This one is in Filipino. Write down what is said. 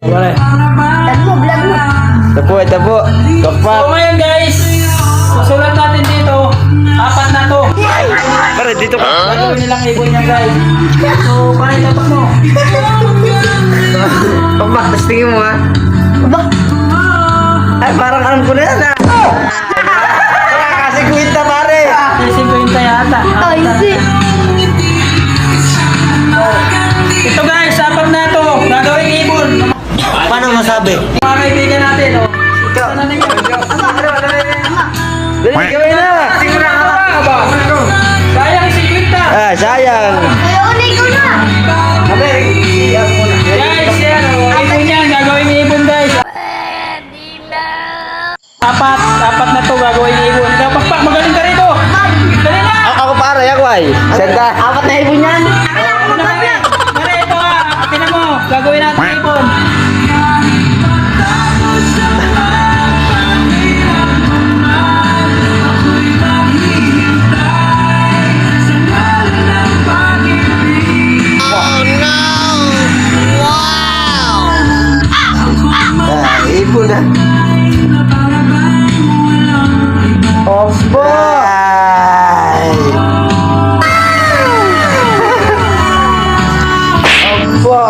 Wala. Vlog mo. Ito po. Kapat. So ngayon guys, susulat natin dito. 4 na to. Pare, dito ka. Gagawin nilang ibon yan guys. So, para itatok mo. Papa, tapos tingin mo ha. Aba, Ay, parang alam ko na yan ha. Kasi kwenta pare. Ising ko yung yata. ay si. Ito guys, 4 na to. Gagawin ibon. Paano masabi? Mga kaibigan natin, oh. Sana na yun. Dali, gawin na. Sayang si Quinta. Ah, sayang. Kaya unay ko na. Guys, yan, oh. Ibon yan. Gagawin ibon guys. Apat na to gagawin ibon. Dapat pa, magaling ka rito. Dali na. Ako pare, ako ay. Senta. Apat na ibon yan. Ano na yan? Dali, ito nga. Tinan mo. Gagawin natin ibon. Ah, ibon na. Opo. Ay. Opo.